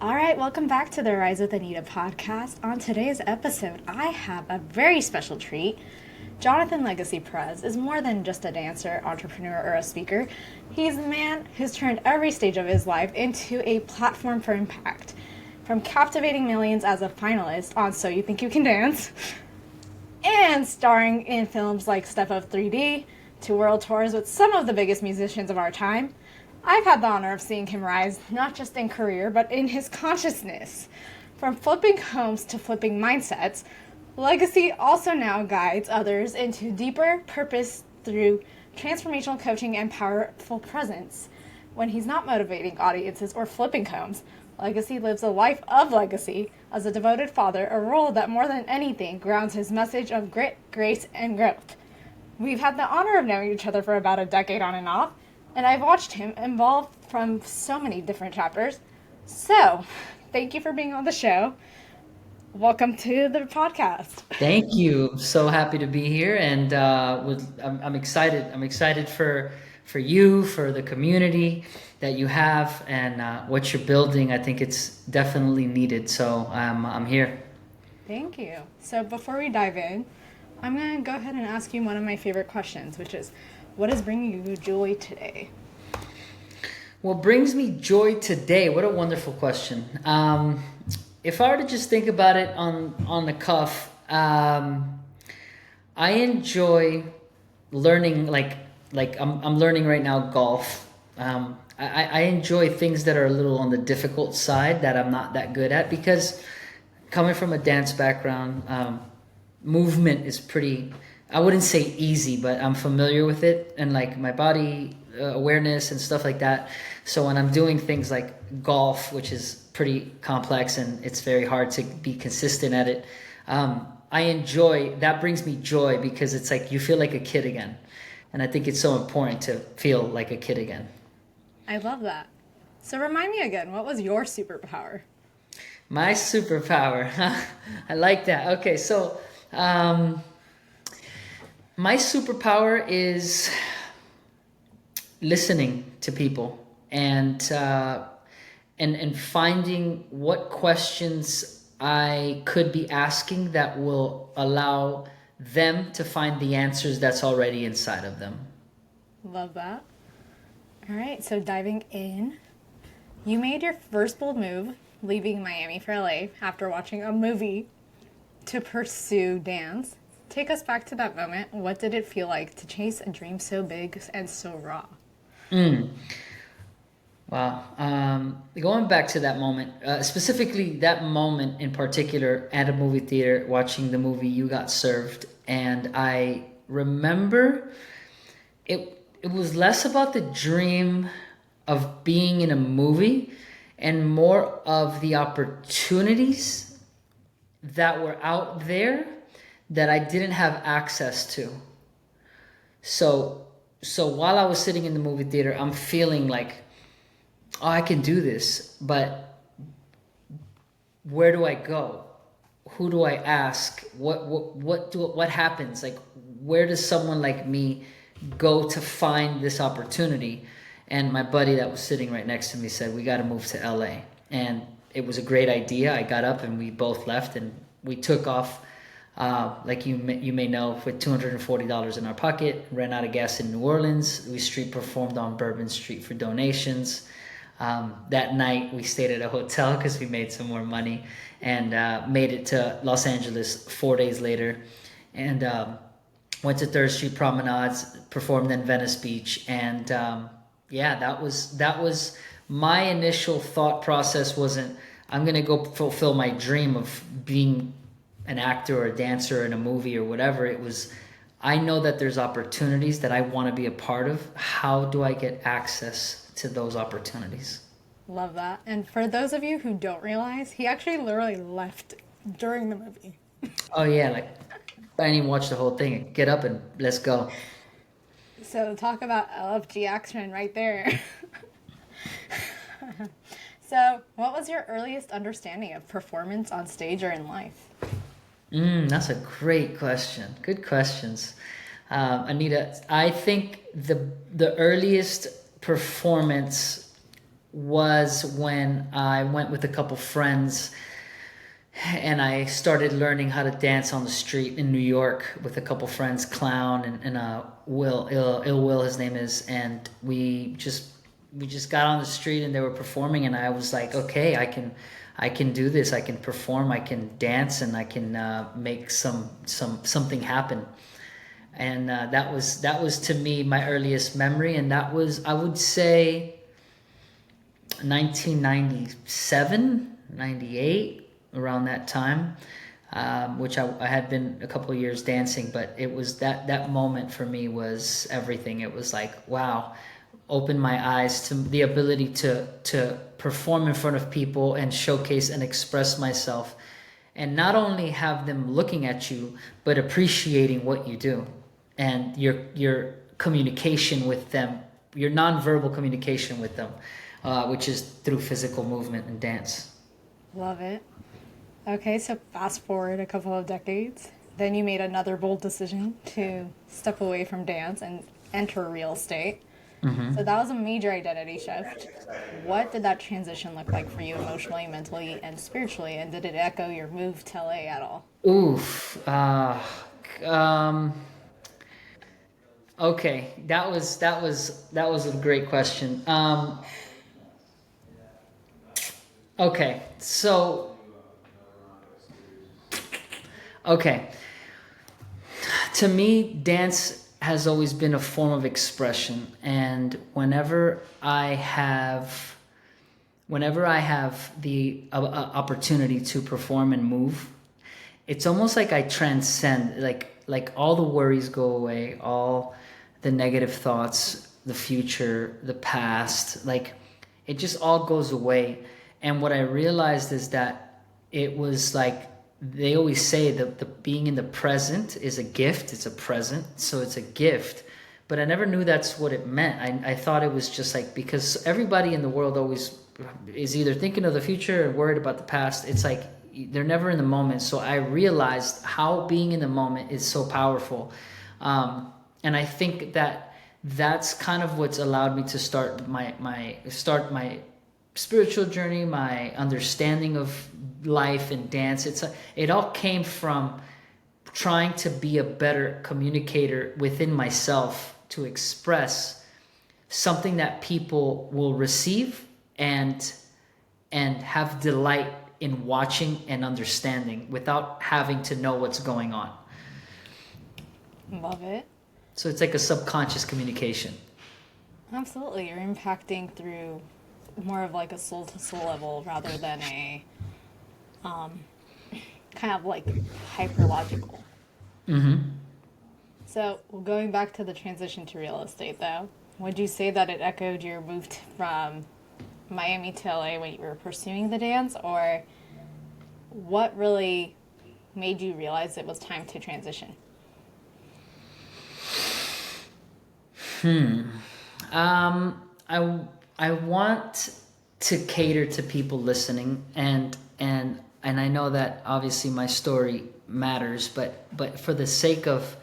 All right, welcome back to the Rise with Anita podcast. On today's episode, I have a very special treat. Jonathan Legacy Perez is more than just a dancer, entrepreneur, or a speaker. He's the man who's turned every stage of his life into a platform for impact. From captivating millions as a finalist on So You Think You Can Dance, and starring in films like Step Up 3D, to world tours with some of the biggest musicians of our time, I've had the honor of seeing him rise, not just in career, but in his consciousness. From flipping homes to flipping mindsets, Legacy also now guides others into deeper purpose through transformational coaching and powerful presence. When he's not motivating audiences or flipping homes, Legacy lives a life of legacy as a devoted father, a role that more than anything grounds his message of grit, grace, and growth. We've had the honor of knowing each other for about a decade on and off, and I've watched him evolve from so many different chapters. So, thank you for being on the show. Welcome to the podcast. Thank you. I'm so happy to be here, and I'm excited. I'm excited for you, for the community that you have, and what you're building. I think it's definitely needed. So I'm here. Thank you. So before we dive in, I'm going to go ahead and ask you one of my favorite questions, which is, what is bringing you joy today? What brings me joy today? What a wonderful question. If I were to just think about it on the cuff, I enjoy learning. Like I'm learning right now golf. I enjoy things that are a little on the difficult side that I'm not that good at, because coming from a dance background, movement is pretty, I wouldn't say easy, but I'm familiar with it, and like my body awareness and stuff like that. So when I'm doing things like golf, which is pretty complex and it's very hard to be consistent at it, I enjoy, that brings me joy, because it's like you feel like a kid again. And I think it's so important to feel like a kid again. I love that. So remind me again, what was your superpower? My superpower. I like that. Okay, so my superpower is listening to people, and finding what questions I could be asking that will allow them to find the answers that's already inside of them. Love that. All right, so diving in, you made your first bold move, leaving Miami for LA after watching a movie to pursue dance. Take us back to that moment. What did it feel like to chase a dream so big and so raw? Wow. Going back to that moment, specifically that moment in particular at a movie theater watching the movie You Got Served. And I remember it was less about the dream of being in a movie and more of the opportunities that were out there that I didn't have access to. So while I was sitting in the movie theater, I'm feeling like, oh, I can do this, but where do I go? Who do I ask? What happens? Like, where does someone like me go to find this opportunity? And my buddy that was sitting right next to me said, we got to move to LA. And it was a great idea. I got up and we both left, and we took off, like you may know, with $240 in our pocket, ran out of gas in New Orleans. We street performed on Bourbon Street for donations. That night we stayed at a hotel because we made some more money, and made it to Los Angeles 4 days later, and went to Third Street Promenades, performed in Venice Beach, and that was my initial thought process. Wasn't, I'm gonna go fulfill my dream of being an actor or a dancer in a movie or whatever. It was, I know that there's opportunities that I want to be a part of. How do I get access to those opportunities? Love that. And for those of you who don't realize, he actually literally left during the movie. Oh yeah, like I didn't even watch the whole thing. Get up and let's go. So talk about LFG action right there. So what was your earliest understanding of performance on stage or in life? That's a great question. Good questions, Anita. I think the earliest performance was when I went with a couple friends and I started learning how to dance on the street in New York with a couple friends, Clown and Will, Ill Will, his name is, and we just got on the street and they were performing, and I was like, okay, I can do this. I can perform. I can dance, and I can make something happen. And that was to me my earliest memory, and that was, I would say, 1997, 98, around that time, which I had been a couple of years dancing, but it was that moment for me was everything. It was like, wow, opened my eyes to the ability to perform in front of people and showcase and express myself, and not only have them looking at you, but appreciating what you do and your communication with them, your nonverbal communication with them, which is through physical movement and dance. Love it. Okay, so fast forward a couple of decades. Then you made another bold decision to step away from dance and enter real estate. So that was a major identity shift. What did that transition look like for you emotionally, mentally, and spiritually? And did it echo your move to LA at all? Oof. Um, okay, that was a great question. Okay, so okay, to me, dance has always been a form of expression, and whenever I have the opportunity to perform and move, it's almost like I transcend, like all the worries go away, all the negative thoughts, the future, the past, like it just all goes away. And what I realized is that it was like, they always say that the being in the present is a gift. It's a present, so it's a gift. But I never knew that's what it meant. I thought it was just like, because everybody in the world always is either thinking of the future or worried about the past. It's like they're never in the moment. So I realized how being in the moment is so powerful. And I think that that's kind of what's allowed me to start my spiritual journey, my understanding of life and dance. It all came from trying to be a better communicator within myself, to express something that people will receive and have delight in watching and understanding without having to know what's going on. Love it. So it's like a subconscious communication. Absolutely. You're impacting through more of like a soul to soul level rather than a kind of like hyperlogical. So going back to the transition to real estate though, would you say that it echoed your move from Miami to LA when you were pursuing the dance, or what really made you realize it was time to transition? I want to cater to people listening, and I know that obviously my story matters, but for the sake of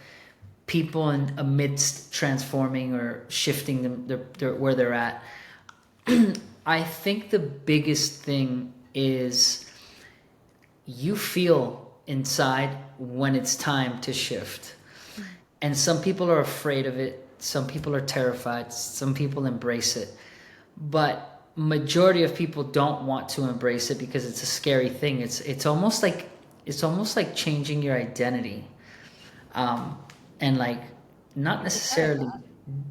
people amidst transforming or shifting them where they're at, I think the biggest thing is you feel inside when it's time to shift. And some people are afraid of it. Some people are terrified. Some people embrace it. But majority of people don't want to embrace it because it's a scary thing. It's almost like changing your identity. And like not necessarily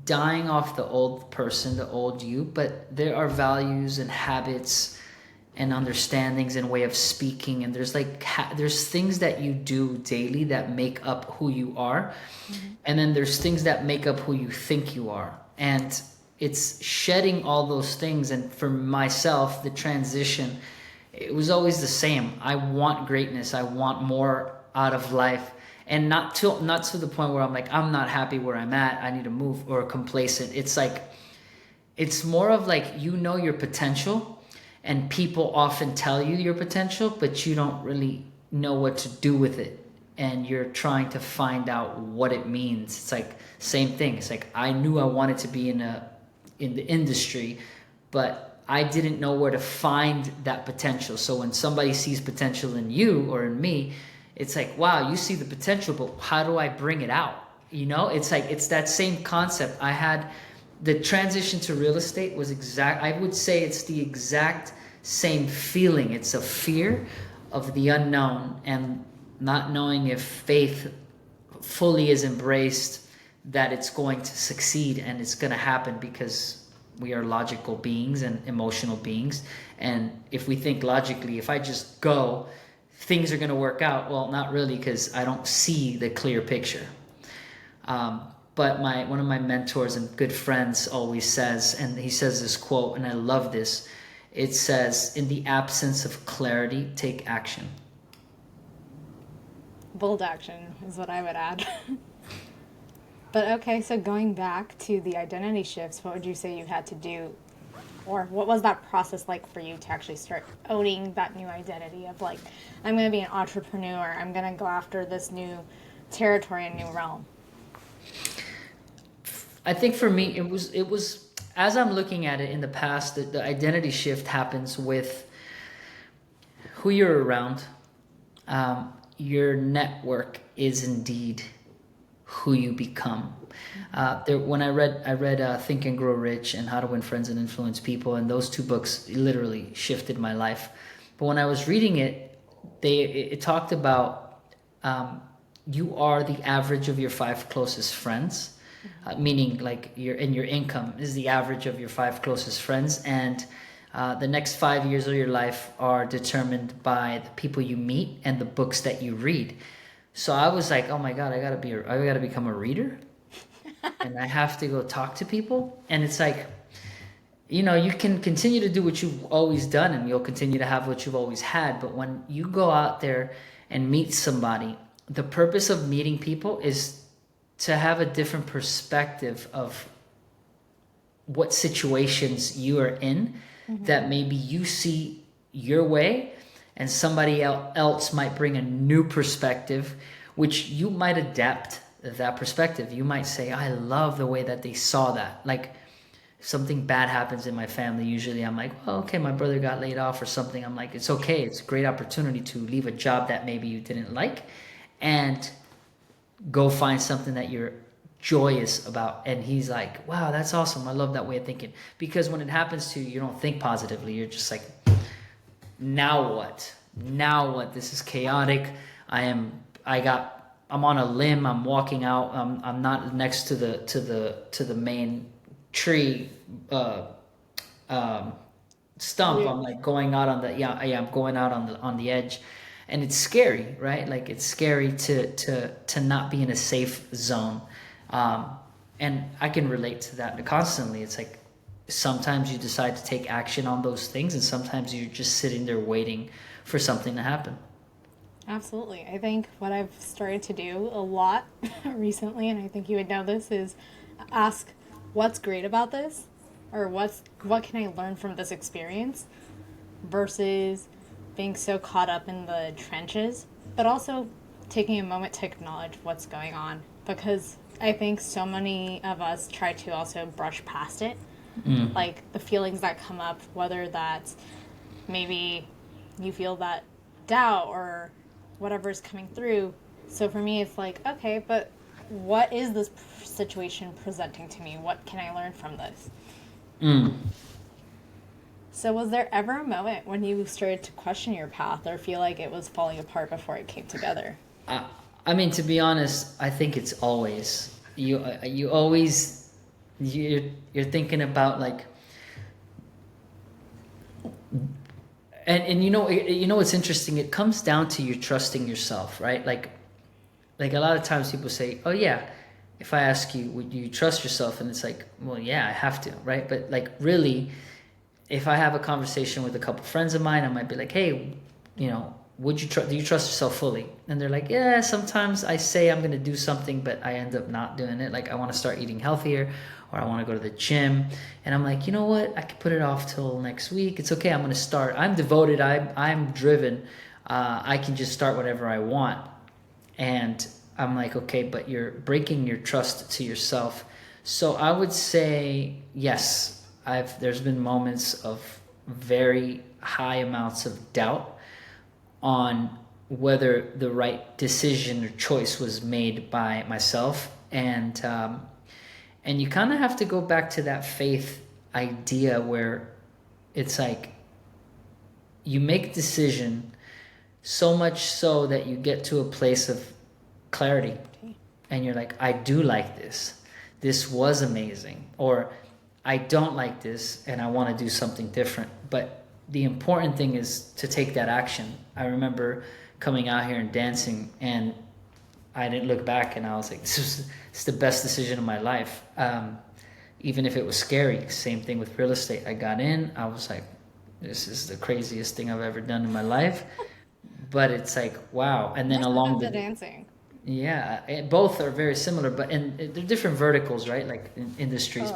dying off the old person, the old you, but there are values and habits and understandings and way of speaking, and there's like there's things that you do daily that make up who you are, and then there's things that make up who you think you are, and it's shedding all those things. And for myself, the transition, it was always the same. I want greatness. I want more out of life, and not to the point where I'm like, I'm not happy where I'm at, I need to move, or complacent. It's like, it's more of like, your potential, and people often tell you your potential, but you don't really know what to do with it. And you're trying to find out what it means. It's like, same thing. It's like, I knew I wanted to be in the industry, but I didn't know where to find that potential. So when somebody sees potential in you or in me, it's like, wow, you see the potential, but how do I bring it out? You know, it's like, it's that same concept. I had the transition to real estate was I would say it's the exact same feeling. It's a fear of the unknown and not knowing if faith fully is embraced, that it's going to succeed and it's going to happen, because we are logical beings and emotional beings. And if we think logically, if I just go, things are going to work out. Well, not really, because I don't see the clear picture. But one of my mentors and good friends always says, and he says this quote, and I love this. It says, in the absence of clarity, take action. Bold action is what I would add. But okay, so going back to the identity shifts, what would you say you had to do, or what was that process like for you to actually start owning that new identity of like, I'm going to be an entrepreneur, I'm going to go after this new territory and new realm? I think for me, it was as I'm looking at it in the past, the identity shift happens with who you're around. Your network is indeed who you become. When I read Think and Grow Rich and How to Win Friends and Influence People, and those two books literally shifted my life. But when I was reading it, it talked about you are the average of your 5 closest friends, meaning like your income is the average of your 5 closest friends, and the next 5 years of your life are determined by the people you meet and the books that you read. So I was like, oh my God, I gotta become a reader, and I have to go talk to people. And it's like, you know, you can continue to do what you've always done, and you'll continue to have what you've always had. But when you go out there and meet somebody, the purpose of meeting people is to have a different perspective of what situations you are in, that maybe you see your way, and somebody else might bring a new perspective, which you might adapt that perspective. You might say, I love the way that they saw that. Like, if something bad happens in my family, usually I'm like, well, okay, my brother got laid off or something. I'm like, it's okay. It's a great opportunity to leave a job that maybe you didn't like and go find something that you're joyous about. And he's like, wow, that's awesome. I love that way of thinking. Because when it happens to you, you don't think positively. You're just like, now what? This is chaotic. I'm on a limb. I'm walking out. I'm not next to the main tree stump. Yeah. I'm like going out I'm going out on the edge, and it's scary, right? Like, it's scary to not be in a safe zone. And I can relate to that constantly. It's like, sometimes you decide to take action on those things, and sometimes you're just sitting there waiting for something to happen. Absolutely. I think what I've started to do a lot recently, and I think you would know this, is ask what's great about this, or what can I learn from this experience, versus being so caught up in the trenches, but also taking a moment to acknowledge what's going on, because I think so many of us try to also brush past it. Like the feelings that come up, whether that's maybe you feel that doubt or whatever is coming through. So for me, it's like, okay, but what is this situation presenting to me? What can I learn from this? So was there ever a moment when you started to question your path or feel like it was falling apart before it came together? I mean, to be honest, I think it's always you always you're thinking about like, and you know what's interesting, it comes down to you trusting yourself, right? Like a lot of times people say, oh yeah, if I ask you, would you trust yourself? And it's like, well, yeah, I have to, right? But like, really, if I have a conversation with a couple friends of mine, I might be like, hey, you know, do you trust yourself fully? And they're like, yeah, sometimes I say I'm going to do something, but I end up not doing it. Like, I want to start eating healthier, or I want to go to the gym. And I'm like, you know what? I could put it off till next week. It's okay. I'm going to start. I'm devoted. I'm driven. I can just start whatever I want. And I'm like, okay, but you're breaking your trust to yourself. So I would say, yes, there's been moments of very high amounts of doubt on whether the right decision or choice was made by myself. And you kind of have to go back to that faith idea where it's like you make a decision so much so that you get to a place of clarity, and you're like, I do like this. This was amazing. Or I don't like this and I want to do something different. But the important thing is to take that action. I remember coming out here and dancing, and I didn't look back, and I was like, it's the best decision of my life. Even if it was scary. Same thing with real estate. I got in, I was like, this is the craziest thing I've ever done in my life. But it's like, wow. And then along the dancing. Yeah, both are very similar, but they're different verticals, right? Like in industries,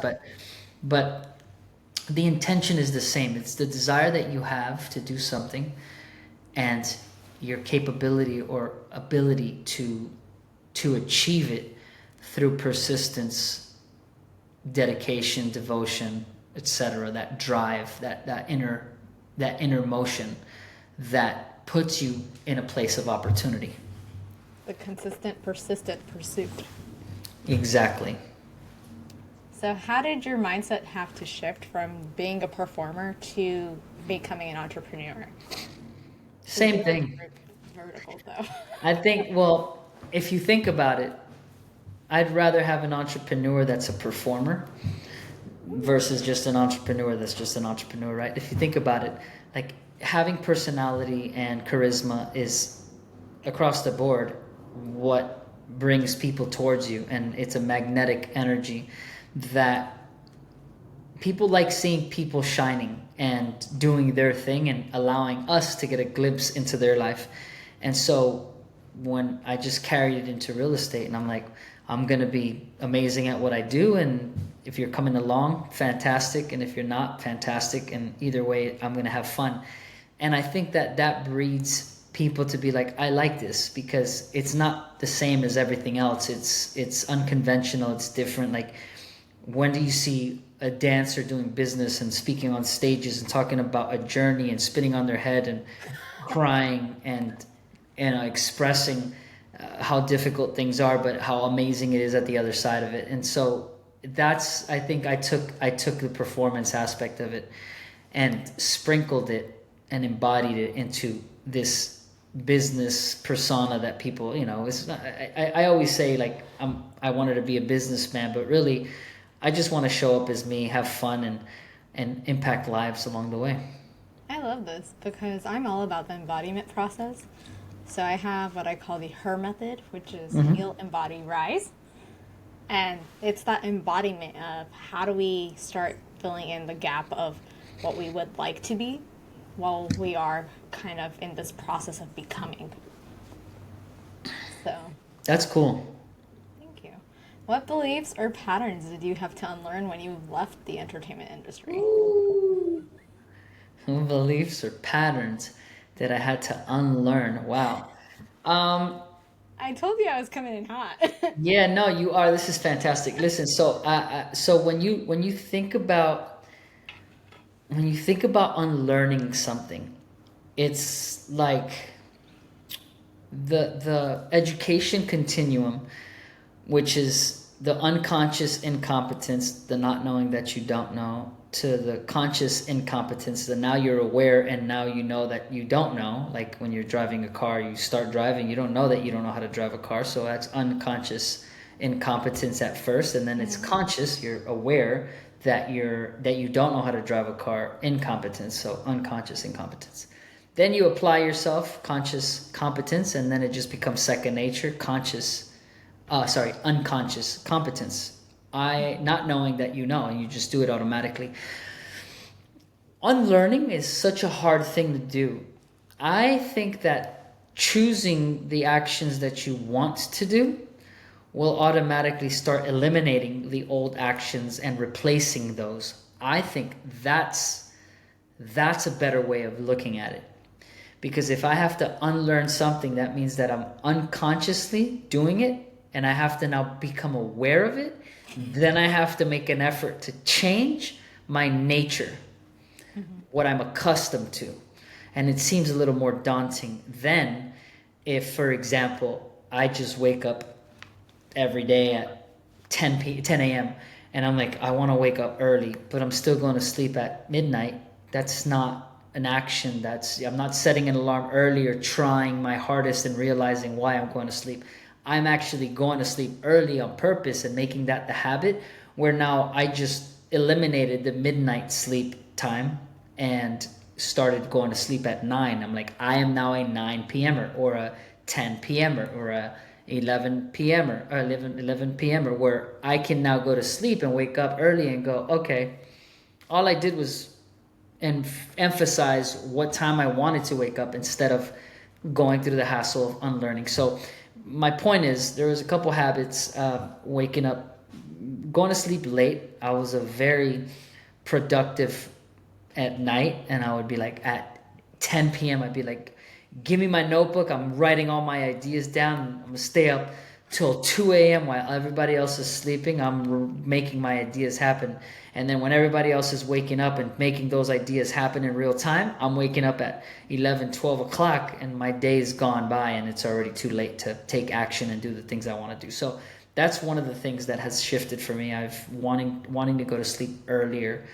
but the intention is the same. It's the desire that you have to do something, and your capability or ability to achieve it through persistence, dedication, devotion, etc. That drive, that inner motion that puts you in a place of opportunity. The consistent, persistent pursuit. Exactly. So how did your mindset have to shift from being a performer to becoming an entrepreneur? Same thing. Vertical, though. I think, well, if you think about it, I'd rather have an entrepreneur that's a performer versus just an entrepreneur that's just an entrepreneur, right? If you think about it, like having personality and charisma is across the board what brings people towards you, and it's a magnetic energy that people like seeing people shining and doing their thing and allowing us to get a glimpse into their life. And so when I just carried it into real estate, and I'm like, I'm going to be amazing at what I do, and if you're coming along, fantastic, and if you're not, fantastic, and either way I'm going to have fun. And I think that breeds people to be like, I like this because it's not the same as everything else. It's unconventional, it's different. Like, when do you see a dancer doing business and speaking on stages and talking about a journey and spitting on their head and crying and expressing how difficult things are, but how amazing it is at the other side of it? And so that's, I think I took the performance aspect of it and sprinkled it and embodied it into this business persona that people, it's not, I always say, like, I wanted to be a businessman, but really I just want to show up as me, have fun, and impact lives along the way. I love this because I'm all about the embodiment process. So I have what I call the HER method, which is Heal, Embody, Rise. And it's that embodiment of how do we start filling in the gap of what we would like to be while we are kind of in this process of becoming. So that's cool. Thank you. What beliefs or patterns did you have to unlearn when you left the entertainment industry? Ooh. Beliefs or patterns that I had to unlearn? Wow. I told you I was coming in hot. Yeah, no, you are. This is fantastic. Listen, so when you think about unlearning something, it's like the education continuum, which is the unconscious incompetence, the not knowing that you don't know, to the conscious incompetence, the now you're aware and now you know that you don't know. Like when you're driving a car, you start driving, you don't know that you don't know how to drive a car, so that's unconscious incompetence at first, and then it's conscious, you're aware that you don't know how to drive a car, incompetence, so unconscious incompetence. Then you apply yourself, conscious competence, and then it just becomes second nature, unconscious competence. Not knowing that you know, and you just do it automatically. Unlearning is such a hard thing to do. I think that choosing the actions that you want to do will automatically start eliminating the old actions and replacing those. I think that's a better way of looking at it. Because if I have to unlearn something, that means that I'm unconsciously doing it, and I have to now become aware of it. Then I have to make an effort to change, my nature, what I'm accustomed to. And it seems a little more daunting than if, for example, I just wake up every day at 10 a.m. and I'm like, I want to wake up early, but I'm still going to sleep at midnight. That's not an action. I'm not setting an alarm early or trying my hardest and realizing why I'm going to sleep. I'm actually going to sleep early on purpose and making that the habit, where now I just eliminated the midnight sleep time and started going to sleep at 9. I'm like, I am now a 9 p.m.er or a 10 p.m.er or a 11 p.m.er or 11 p.m.er, where I can now go to sleep and wake up early and go, okay, all I did was emphasize what time I wanted to wake up instead of going through the hassle of unlearning. So my point is, there was a couple habits, waking up, going to sleep late. I was a very productive at night, and I would be like at 10 p.m. I'd be like, give me my notebook. I'm writing all my ideas down. I'm gonna stay up till 2 a.m. while everybody else is sleeping. I'm making my ideas happen. And then when everybody else is waking up and making those ideas happen in real time, I'm waking up at 11, 12 o'clock and my day's gone by and it's already too late to take action and do the things I want to do. So that's one of the things that has shifted for me. I've wanting to go to sleep earlier,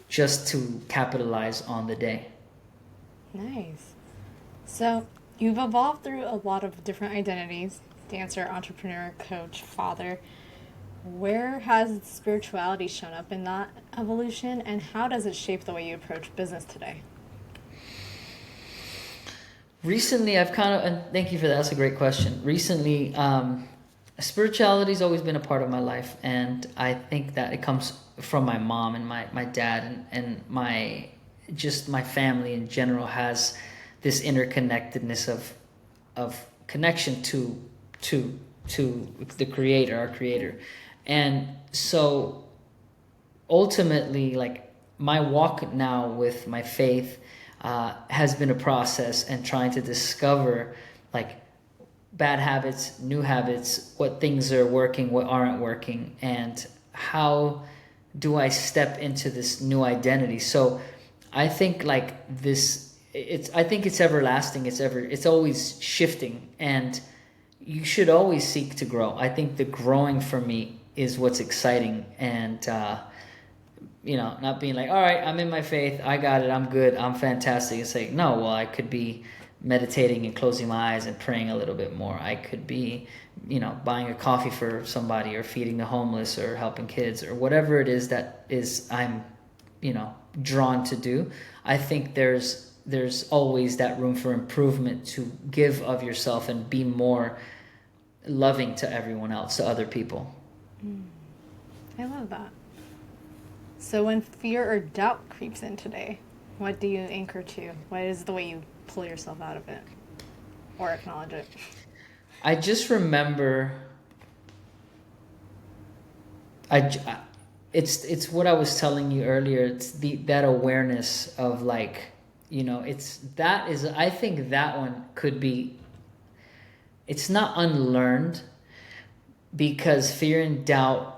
just to capitalize on the day. Nice. So you've evolved through a lot of different identities: dancer, entrepreneur, coach, father. Where has spirituality shown up in that evolution, and how does it shape the way you approach business today? Recently, I've and thank you for that. That's a great question. Recently, spirituality's always been a part of my life, and I think that it comes from my mom and my dad and my family in general has this interconnectedness of connection to the creator, our creator. And so ultimately, like, my walk now with my faith has been a process, and trying to discover, like, bad habits, new habits, what things are working, what aren't working, and how do I step into this new identity. So I think, like, I think it's everlasting. It's always shifting, and you should always seek to grow. I think the growing for me is what's exciting, and not being like, all right, I'm in my faith, I got it, I'm good, I'm fantastic. It's like, no, well, I could be meditating and closing my eyes and praying a little bit more. I could be, buying a coffee for somebody, or feeding the homeless, or helping kids, or whatever it is that is I'm, drawn to do. I think there's always that room for improvement, to give of yourself and be more loving to everyone else, to other people. I love that. So when fear or doubt creeps in today, what do you anchor to? What is the way you pull yourself out of it or acknowledge it? I just remember, it's what I was telling you earlier. It's that awareness of, like, I think that one could be, it's not unlearned, because fear and doubt,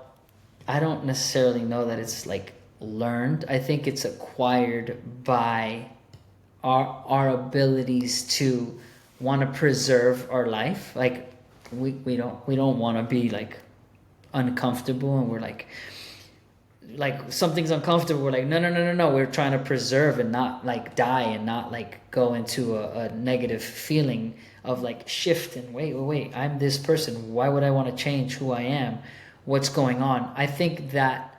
I don't necessarily know that it's, like, learned. I think it's acquired by our abilities to want to preserve our life. Like, we don't want to be, like, uncomfortable, and we're like something's uncomfortable, we're like, no, we're trying to preserve and not, like, die, and not, like, go into a negative feeling of, like, shift and wait, I'm this person, why would I want to change who I am, what's going on. I think that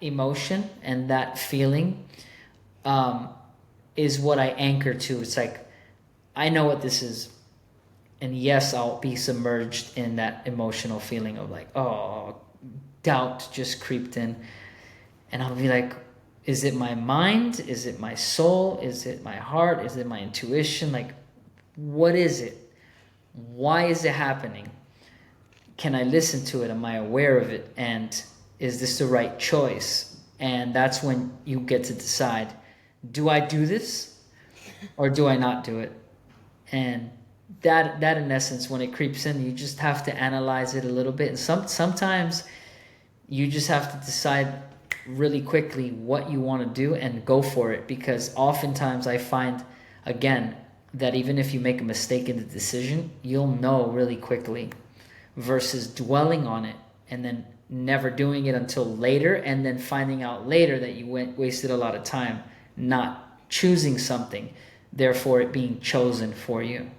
emotion and that feeling is what I anchor to. It's like, I know what this is, and yes, I'll be submerged in that emotional feeling of, like, oh, doubt just creeped in, and I'll be like, is it my mind, is it my soul, is it my heart, is it my intuition? Like, what is it? Why is it happening? Can I listen to it? Am I aware of it? And is this the right choice? And that's when you get to decide, do I do this or do I not do it? And that in essence, when it creeps in, you just have to analyze it a little bit. And sometimes you just have to decide, really quickly what you want to do and go for it, because oftentimes I find, again, that even if you make a mistake in the decision, you'll know really quickly, versus dwelling on it and then never doing it until later, and then finding out later that you wasted a lot of time not choosing something, therefore it being chosen for you.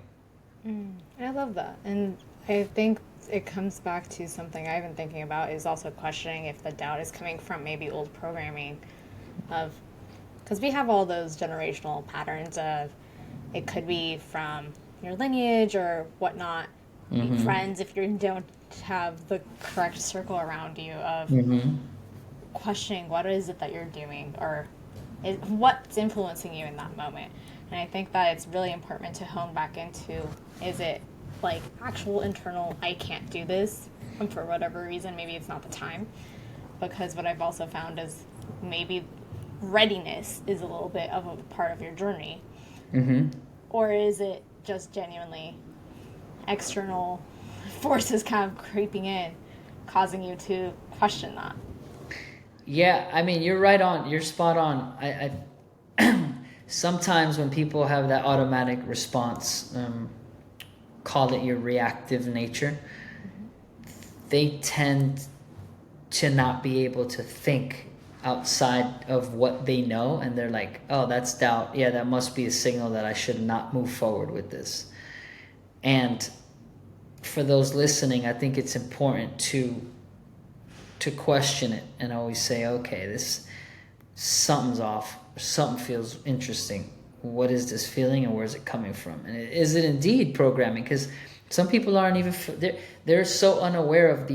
I love that. And I think it comes back to something I've been thinking about is also questioning if the doubt is coming from maybe old programming of, because we have all those generational patterns of, it could be from your lineage or whatnot, friends, if you don't have the correct circle around you of questioning what is it that you're doing, or what's influencing you in that moment. And I think that it's really important to hone back into, is it like actual internal, I can't do this, and for whatever reason, maybe it's not the time. Because what I've also found is maybe readiness is a little bit of a part of your journey. Or is it just genuinely external forces kind of creeping in, causing you to question that? Yeah, I mean, you're right on. You're spot on. I sometimes when people have that automatic response, call it your reactive nature, they tend to not be able to think outside of what they know, and they're like, oh, that's doubt. Yeah, that must be a signal that I should not move forward with this. And for those listening, I think it's important to question it and always say, okay, this, something's off, something feels interesting. What is this feeling, and where's it coming from? And is it indeed programming? Because some people aren't even, they're so unaware of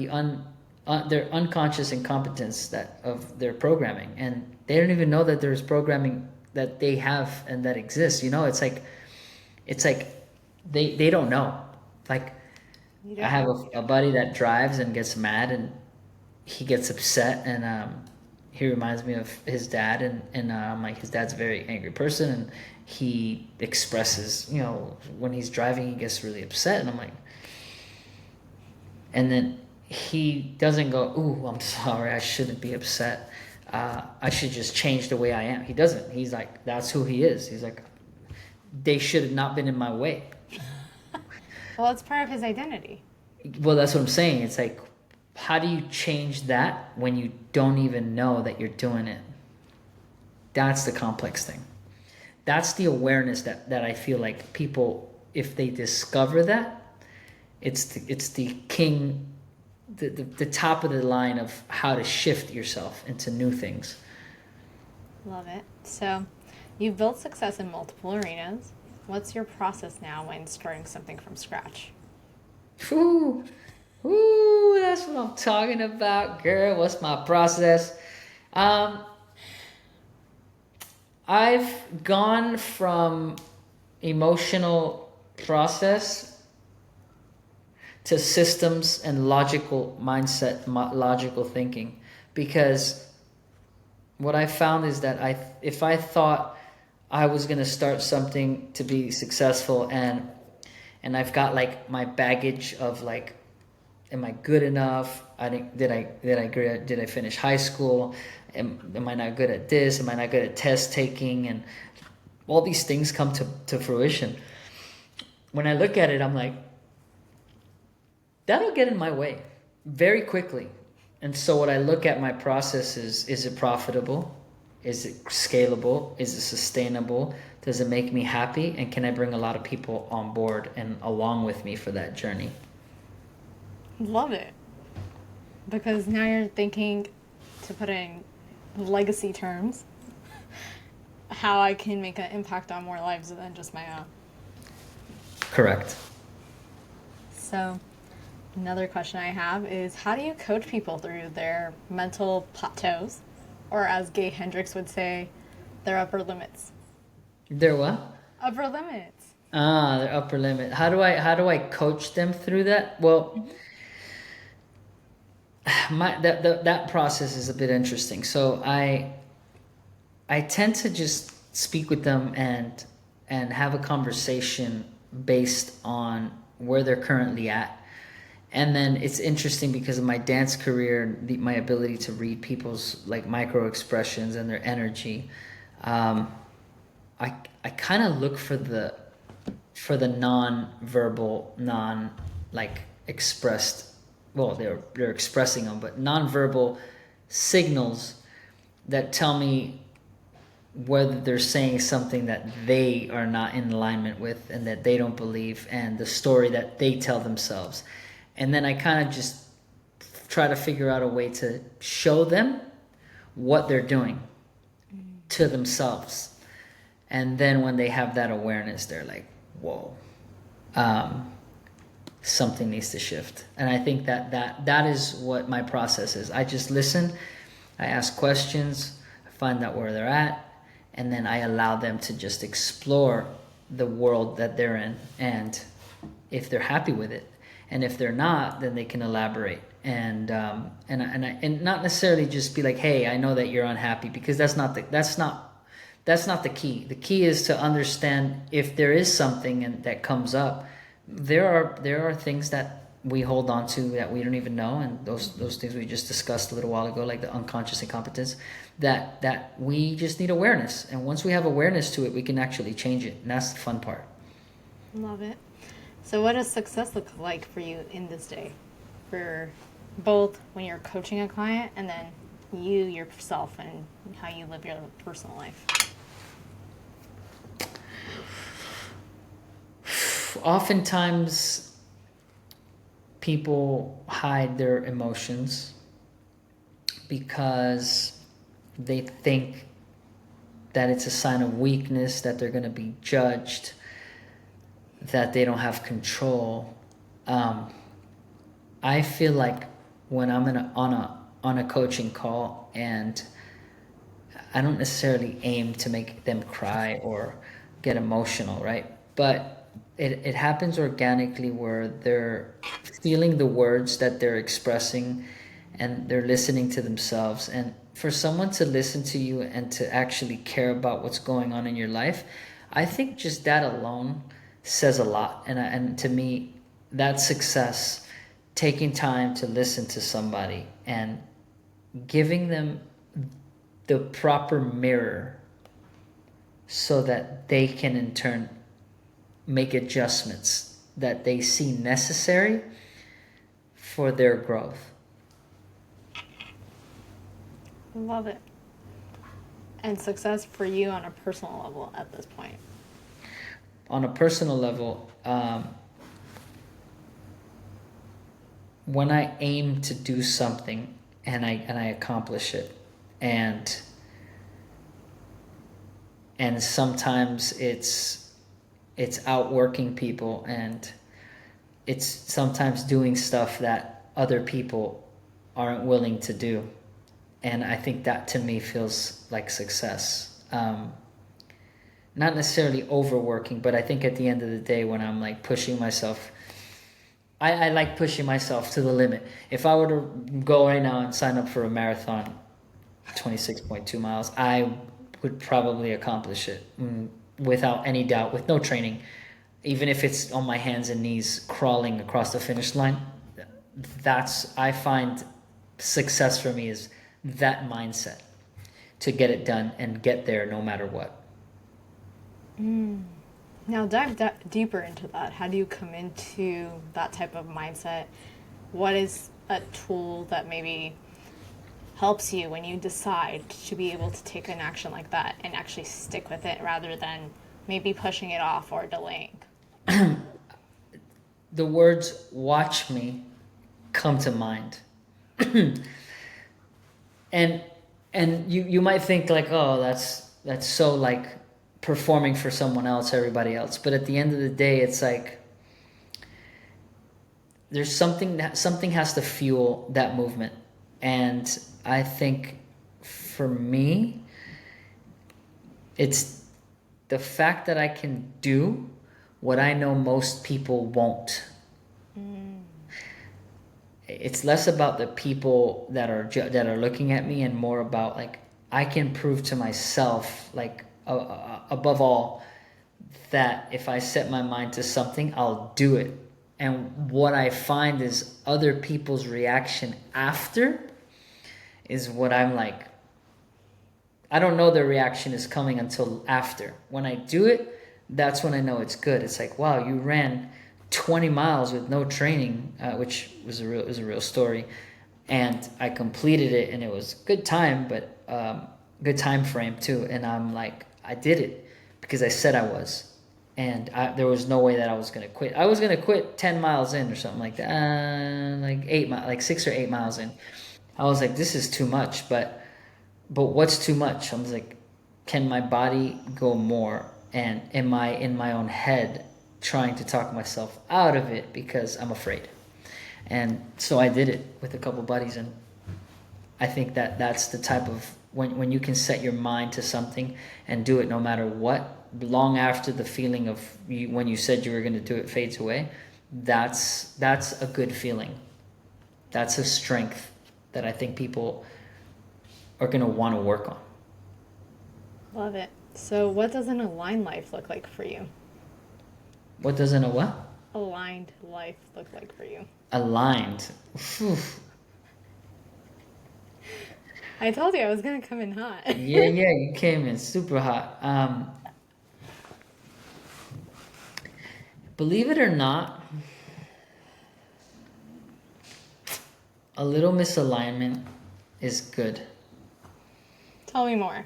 their unconscious incompetence of their programming, and they don't even know that there's programming that they have and that exists. It's like they don't know. Like, I have a buddy that drives and gets mad, and he gets upset, and he reminds me of his dad, and I'm like, his dad's a very angry person, and he expresses, when he's driving, he gets really upset, and I'm like, and then he doesn't go, ooh, I'm sorry, I shouldn't be upset, I should just change the way I am. He doesn't. He's like, that's who he is. He's like, they should have not been in my way. Well, it's part of his identity. Well, that's what I'm saying. It's like, how do you change that when you don't even know that you're doing it? That's the complex thing. That's the awareness that I feel like people, if they discover that, it's the king, the top of the line of how to shift yourself into new things. Love it. So you've built success in multiple arenas. What's your process now when starting something from scratch? Ooh, that's what I'm talking about, girl. What's my process? I've gone from emotional process to systems and logical mindset, logical thinking, because what I found is that if I thought I was going to start something to be successful, and I've got like my baggage of like, am I good enough? Did I finish high school? Am I not good at this? Am I not good at test taking? And all these things come to fruition. When I look at it, I'm like, that'll get in my way very quickly. And so what I look at my process is it profitable? Is it scalable? Is it sustainable? Does it make me happy? And can I bring a lot of people on board and along with me for that journey? Love it. Because now you're thinking, to put in legacy terms, how I can make an impact on more lives than just my own. Correct. So another question I have is, how do you coach people through their mental plateaus, or as Gay Hendricks would say, their upper limits? Their what? Upper limits. Their upper limit. How do I coach them through that? Well, that process is a bit interesting. So I tend to just speak with them and have a conversation based on where they're currently at, And then it's interesting because of my dance career, my ability to read people's like micro expressions and their energy. I kind of look for the non-verbal, like expressed. Well, they're expressing them, but non-verbal signals that tell me whether they're saying something that they are not in alignment with and that they don't believe, and the story that they tell themselves. And then I kind of just try to figure out a way to show them what they're doing to themselves. And then when they have that awareness, they're like, whoa, something needs to shift. And I think that is what my process is. I just listen, I ask questions, I find out where they're at, and then I allow them to just explore the world that they're in. And if they're happy with it, and if they're not, then they can elaborate. And not necessarily just be like, hey, I know that you're unhappy, because that's not the key. The key is to understand if there is something that comes up. There are things that we hold on to that we don't even know, and those things we just discussed a little while ago, like the unconscious incompetence, that we just need awareness. And once we have awareness to it, we can actually change it, and that's the fun part. Love it. So what does success look like for you in this day, for both when you're coaching a client and then you yourself and how you live your personal life? Oftentimes people hide their emotions because they think that it's a sign of weakness, that they're going to be judged, that they don't have control. I feel like when I'm on a coaching call, and I don't necessarily aim to make them cry or get emotional, right? But it happens organically, where they're feeling the words that they're expressing and they're listening to themselves. And for someone to listen to you and to actually care about what's going on in your life, I think just that alone says a lot. And to me, that's success. Taking time to listen to somebody and giving them the proper mirror so that they can in turn make adjustments that they see necessary for their growth. Love it. And success for you on a personal level at this point? On a personal level, when I aim to do something and I accomplish it, and sometimes it's outworking people, and it's sometimes doing stuff that other people aren't willing to do. And I think that to me feels like success. Not necessarily overworking, but I think at the end of the day, when I'm like pushing myself, I like pushing myself to the limit. If I were to go right now and sign up for a marathon, 26.2 miles, I would probably accomplish it without any doubt, with no training. Even if it's on my hands and knees crawling across the finish line, I find success for me is that mindset, to get it done and get there no matter what. Now dive deeper into that. How do you come into that type of mindset? What is a tool that maybe helps you when you decide to be able to take an action like that and actually stick with it rather than maybe pushing it off or delaying? The words "watch me" come to mind. and you might think like, oh, that's so like performing for someone else, everybody else. But at the end of the day, it's like there's something has to fuel that movement. And I think for me, it's the fact that I can do what I know most people won't. It's less about the people that are looking at me, and more about like I can prove to myself, like above all, that if I set my mind to something, I'll do it. And what I find is other people's reaction after is what I'm like, I don't know their reaction is coming until after. When I do it, that's when I know it's good. It's like, wow, you ran 20 miles with no training, which was a real story. And I completed it, and it was a good time, but good time frame too. And I'm like, I did it because I said I was. And there was no way that I was going to quit. I was going to quit 10 miles in or something like that. Like 6 or 8 miles in. I was like, this is too much, but what's too much? I was like, can my body go more? And am I in my own head trying to talk myself out of it because I'm afraid? And so I did it with a couple buddies, and I think that that's the type of, when you can set your mind to something and do it no matter what, long after the feeling of you, when you said you were going to do it fades away, that's a good feeling. That's a strength that I think people are going to want to work on. Love it. So what does an aligned life look like for you? What doesn't a what? Aligned life look like for you? Aligned. Whew. I told you I was going to come in hot. Yeah, you came in super hot. Believe it or not, a little misalignment is good. Tell me more.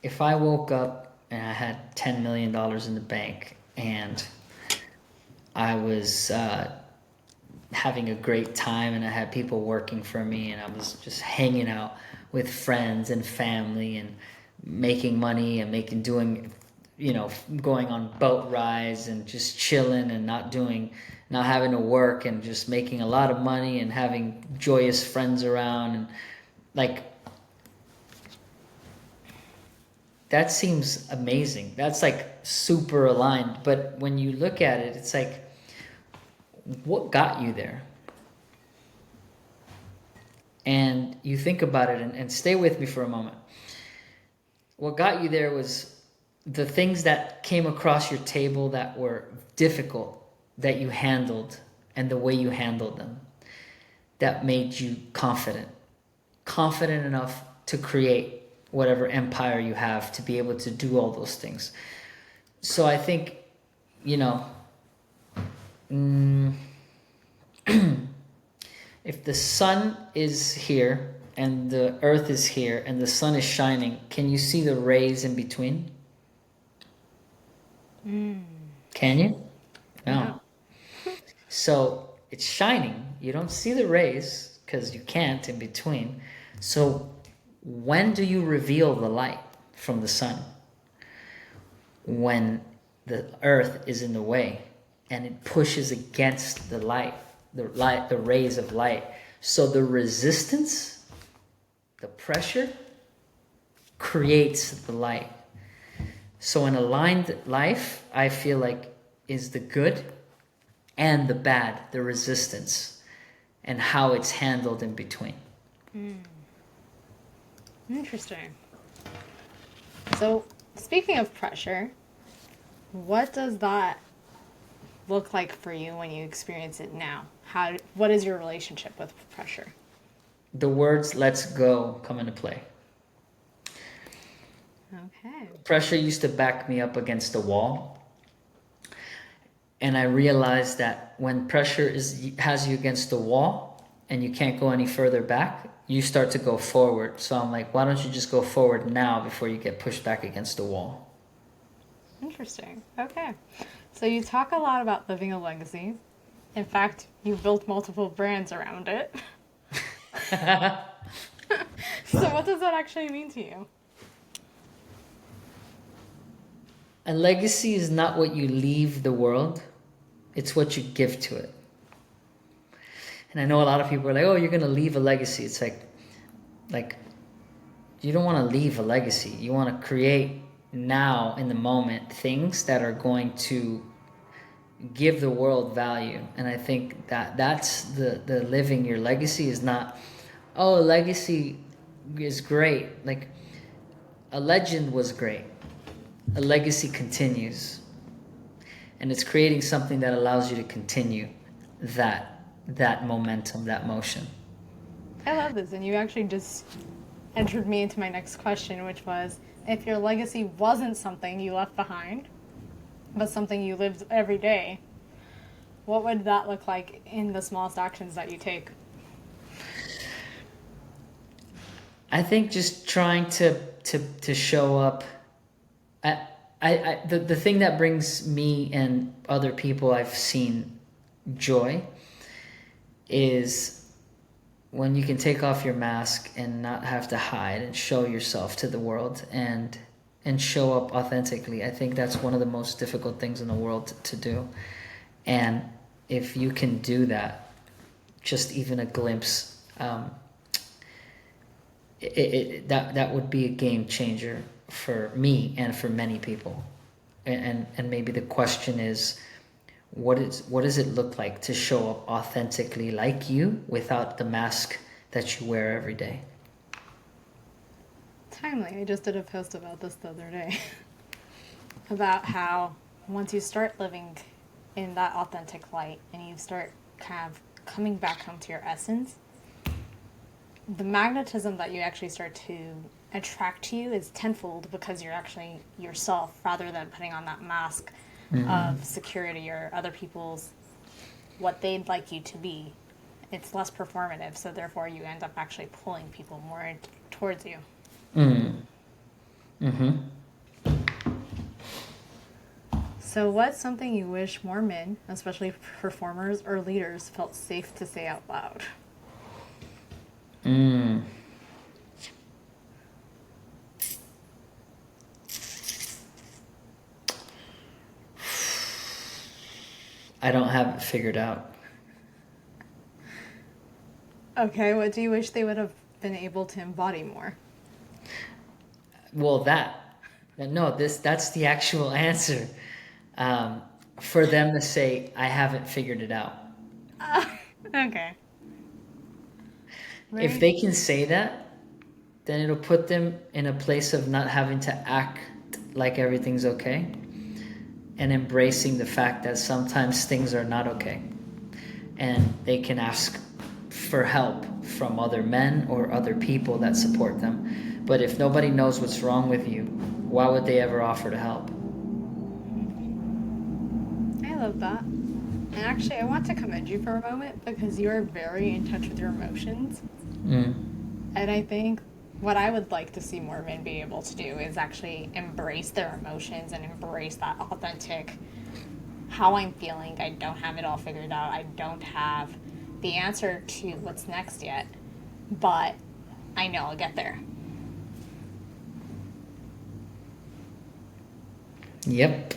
If I woke up and I had $10 million in the bank and I was having a great time and I had people working for me and I was just hanging out with friends and family and making money and going on boat rides and just chilling and not having to work and just making a lot of money and having joyous friends around, and like, that seems amazing. That's like super aligned. But when you look at it, it's like, what got you there? And you think about it, and stay with me for a moment. What got you there was the things that came across your table that were difficult, that you handled, and the way you handled them, that made you confident enough to create whatever empire you have, to be able to do all those things. So I think, if the sun is here and the earth is here and the sun is shining, can you see the rays in between? Can you? No. So it's shining. You don't see the rays because you can't in between. So when do you reveal the light from the sun? When the earth is in the way and it pushes against the light, the rays of light. So the resistance, the pressure, creates the light. So an aligned life, I feel like, is the good and the bad, the resistance, and how it's handled in between. Interesting. So, speaking of pressure, what does that look like for you when you experience it now? What is your relationship with pressure? The words "let's go" come into play. Okay. Pressure used to back me up against the wall. And I realized that when pressure has you against the wall and you can't go any further back, you start to go forward. So I'm like, why don't you just go forward now before you get pushed back against the wall? Interesting. Okay. So you talk a lot about living a legacy. In fact, you built multiple brands around it. So what does that actually mean to you? A legacy is not what you leave the world. It's what you give to it. And I know a lot of people are like, oh, you're going to leave a legacy. It's like you don't want to leave a legacy. You want to create now, in the moment, things that are going to give the world value. And I think that that's the living your legacy is not, oh, a legacy is great. Like, a legend was great. a legacy continues, and it's creating something that allows you to continue that momentum, that motion. I love this, and you actually just entered me into my next question, which was, if your legacy wasn't something you left behind, but something you lived every day, what would that look like in the smallest actions that you take? I think just trying to show up. The thing that brings me and other people I've seen joy is when you can take off your mask and not have to hide and show yourself to the world and show up authentically. I think that's one of the most difficult things in the world to do. And if you can do that, just even a glimpse, that would be a game changer for me and for many people. And maybe the question is, what does it look like to show up authentically like you without the mask that you wear every day? Timely. I just did a post about this the other day. About how once you start living in that authentic light and you start kind of coming back home to your essence, the magnetism that you actually start to attract to you is tenfold, because you're actually yourself rather than putting on that mask of security or other people's what they'd like you to be. It's less performative, so therefore you end up actually pulling people more towards you. So what's something you wish more men, especially performers or leaders, felt safe to say out loud? I don't have it figured out. Okay, what do you wish they would have been able to embody more? Well, that's the actual answer. For them to say, I haven't figured it out. Okay. If they can say that, then it'll put them in a place of not having to act like everything's okay, and embracing the fact that sometimes things are not okay. And they can ask for help from other men or other people that support them. But if nobody knows what's wrong with you, why would they ever offer to help? I love that. And actually, I want to commend you for a moment, because you are very in touch with your emotions. And I think what I would like to see more men be able to do is actually embrace their emotions and embrace that authentic, how I'm feeling. I don't have it all figured out. I don't have the answer to what's next yet, but I know I'll get there. Yep.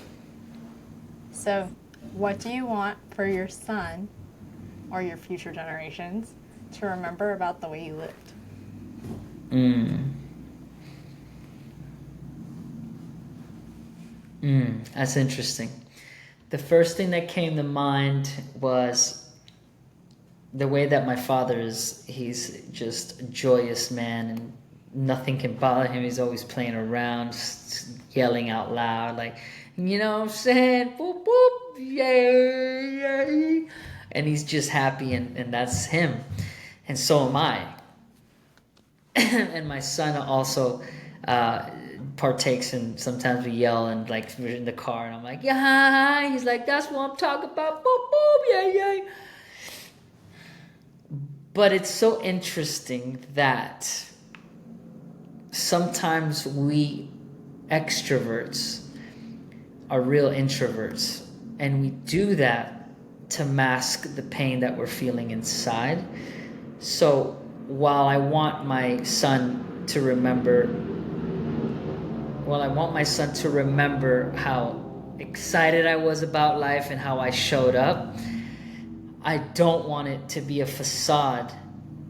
So, what do you want for your son or your future generations to remember about the way you lived? That's interesting. The first thing that came to mind was the way that my father is. He's just a joyous man, and nothing can bother him. He's always playing around, just yelling out loud, like, you know what I'm saying? Boop, boop, yay. And he's just happy, and that's him. And so am I. And my son also partakes, and sometimes we yell, and like we're in the car, and I'm like, yeah, he's like, that's what I'm talking about, boop, boop, yeah, yeah. But it's so interesting that sometimes we extroverts are real introverts, and we do that to mask the pain that we're feeling inside. So while I want my son to remember how excited I was about life and how I showed up, I don't want it to be a facade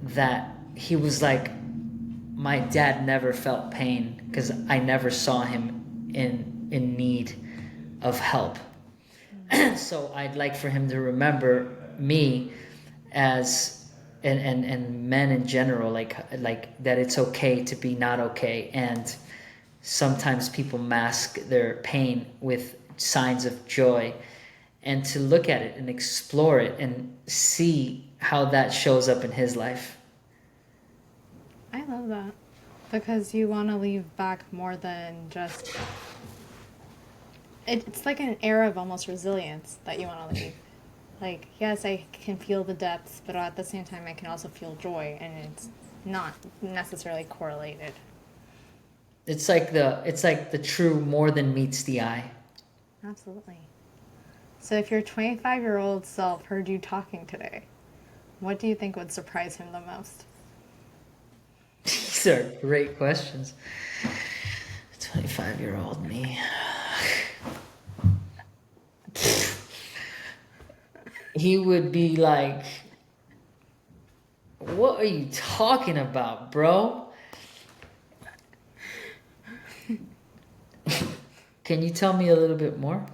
that he was like, my dad never felt pain, because I never saw him in need of help. So I'd like for him to remember me as and men in general, like that it's okay to be not okay, and sometimes people mask their pain with signs of joy, and to look at it and explore it and see how that shows up in his life. I love that. Because you want to leave back more than just... It's like an era of almost resilience that you want to leave. Like, yes, I can feel the depths, but at the same time, I can also feel joy, and it's not necessarily correlated. It's like the true more than meets the eye. Absolutely. So if your 25-year-old self heard you talking today, what do you think would surprise him the most? These are great questions. 25-year-old me. He would be like, "What are you talking about, bro? Can you tell me a little bit more?"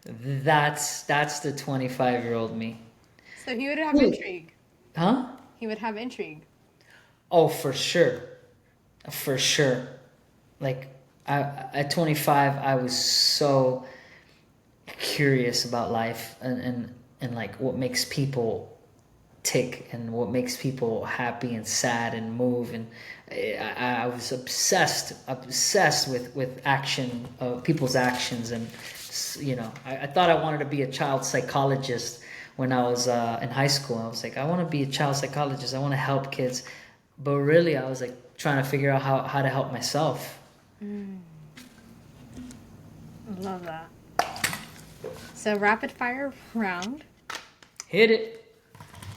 That's the 25-year-old me. So he would have intrigue. Huh? He would have intrigue. Oh, for sure. For sure. Like, at 25, I was so curious about life and like what makes people tick and what makes people happy and sad and move. And I was obsessed with action, people's actions. And, you know, I thought I wanted to be a child psychologist when I was in high school. I was like, I want to be a child psychologist. I want to help kids. But really, I was like trying to figure out how to help myself. Love that. So rapid fire round. Hit it.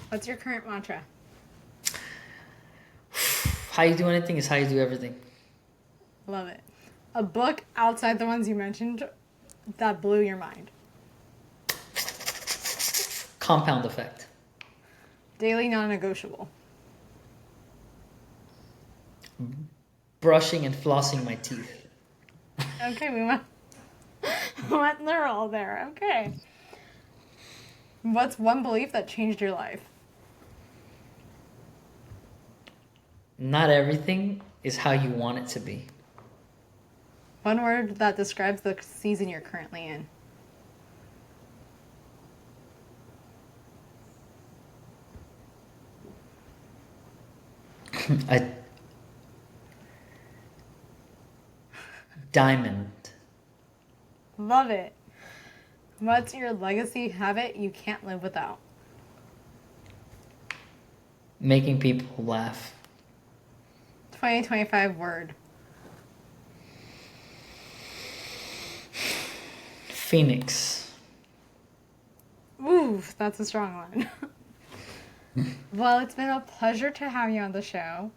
What's your current mantra? How you do anything is how you do everything. Love it. A book outside the ones you mentioned that blew your mind. Compound effect. Daily non-negotiable. Brushing and flossing my teeth. Okay, we went in the roll there. Okay. What's one belief that changed your life? Not everything is how you want it to be. One word that describes the season you're currently in. A diamond. Love it. What's your legacy habit you can't live without? Making people laugh. 2025 word. Phoenix. Ooh, that's a strong one. Well, it's been a pleasure to have you on the show.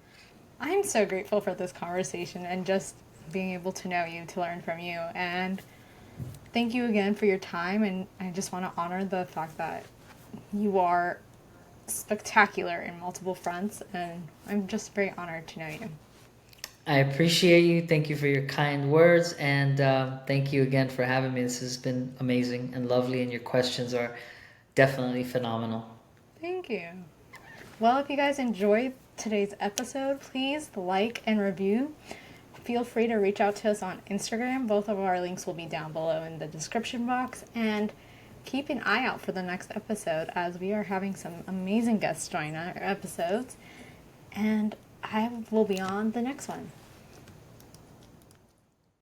I'm so grateful for this conversation and just being able to know you, to learn from you. And thank you again for your time. And I just want to honor the fact that you are spectacular in multiple fronts. And I'm just very honored to know you. I appreciate you. Thank you for your kind words. And thank you again for having me. This has been amazing and lovely. And your questions are definitely phenomenal. Thank you. Well, if you guys enjoyed today's episode, please like and review. Feel free to reach out to us on Instagram. Both of our links will be down below in the description box. And keep an eye out for the next episode, as we are having some amazing guests join our episodes. And I will be on the next one.